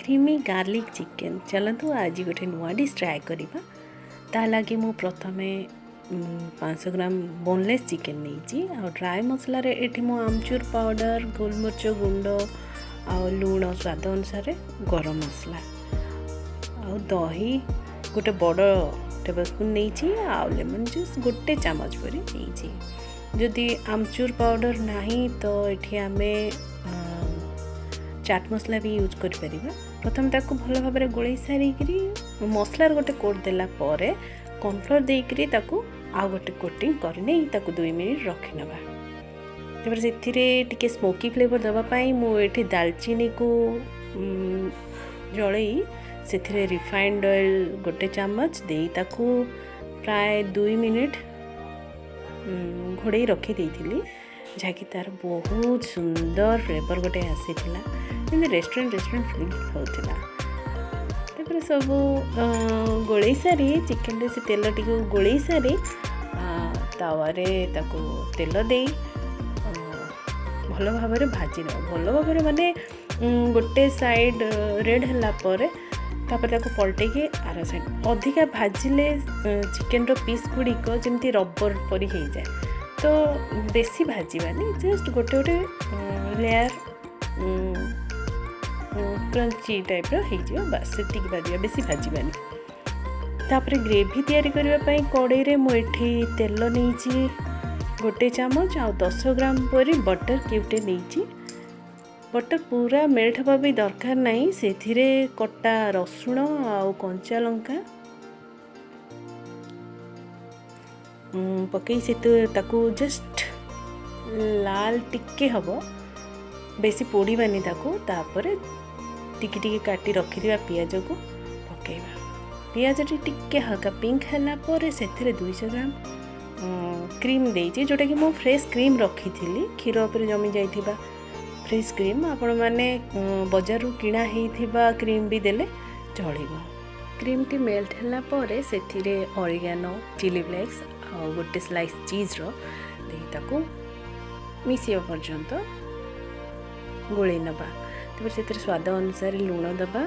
Creamy garlic chicken चलतु आज गोटे नुआ डिश ट्राए करवा ता लगे मु प्रथमे 500 ग्राम बोनलेस चिकेन नहीं ड्राए मसला ये मु आमचूर पाउडर गोलमरीच गुंड आ लुण स्वाद अनुसार गरम मसला आ दही गोटे बड़ टेबल स्पून नहीं आ लेमन जूस गोटे चामच पर नहीं जदि आमचूर पाउडर नहीं तो ये आम चाट मसला भी यूज कर परिबा। प्रथम ताको भल भाव में गोल सारिकी मसलार गोटे कोट देला परे कॉर्नफ्लोर देकरी ताको आ गोटे कोटिंग करने ताको 2 मिनिट रखी नबा। तपर सेथिरे टिके स्मोकी फ्लेवर दबा पाई मु एठी दालचीनी को जळई सेथिरे रिफाइंड ऑयल गोटे चम्मच देई ताको प्राय 2 मिनिट घोड़े रखी देइथिली जहाँकि तार बहुत सुंदर फ्लेवर गोटे आसीला जमी रेस्टोरेंट फील होता। तापर सब गोल सारी चिकेन से तेल टी गोल सारी तावारे ताको तेल दे भल भाव में भाजी न भल भाव में माने गोटे साइड रेड है तापर पलटे के आर साइड अधिका भाजिले चिकेन रो पीस गुड़िक जमी रबर परी हो जाए तो बेसी भाजवानी जस्ट गोटे गोटे लेयर क्रंची टाइप हो बस से भाजवा बेसी भाजवानी। तापर ग्रेवी तैयारी करने कड़े रे मुठी तेल नहीं गोटे चामच आ 10 ग्राम पर बटर क्यूबटे नहीं बटर पूरा मेल्ट हवा भी दरकार नहीं से कटा रसुण आ कंचा लंका पकई से ताकू जस्ट लाल टिके हम बेसी पोड़ानी तापर टिके काटी रखिथिबा पियाज को पकेबा। पियाज टिके हल्का पिंक है से 200 ग्राम क्रीम देइछि जोटा कि मो फ्रेश क्रीम रखी थी क्षीर पर जमी जाइथिबा फ्रेश क्रीम आपण माने बाजार किणा हेइथिबा क्रीम भी देले चलिबो। क्रीम टी मेल्ट होला परे सेथिरे ऑरिगेनो चिली फ्लेक्स आ गोटे स्लाइस चीज रो देई ताको मिसिया पर्यंत गोळै नबा। तब से स्वाद अनुसार लुण दबा।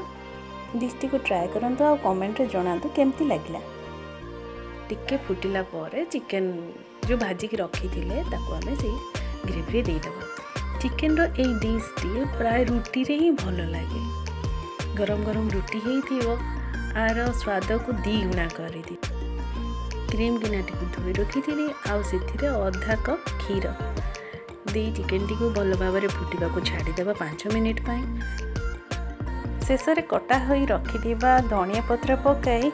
डिशटी को ट्राए करंतु आ कमेंट रे जणातु केमती लागला। टिके फुटिला परे चिकेन जो भाजी की रखी थिले ताको हमें से ग्रेवी रे देई दबा। चिकेन रो ए डिश टी प्राय रुटी रे ही भल लागे गरम गरम रुटी ही थिवो आर स्वाद को 2 गुणा कर दी। क्रीम गिनाटी को धोई रखी थी आउ से अधा कप क्षीर दे चिकेन टी को भल भाव में फुटा को छाड़ीदेवा 5 मिनिट शेष में कटा हो रखि धनिया पत्र पकाई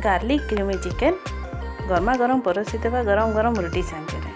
गार्लिक क्रीमी चिकेन गरमा गरम परोसी देवा गरम गरम रुटी सांगे।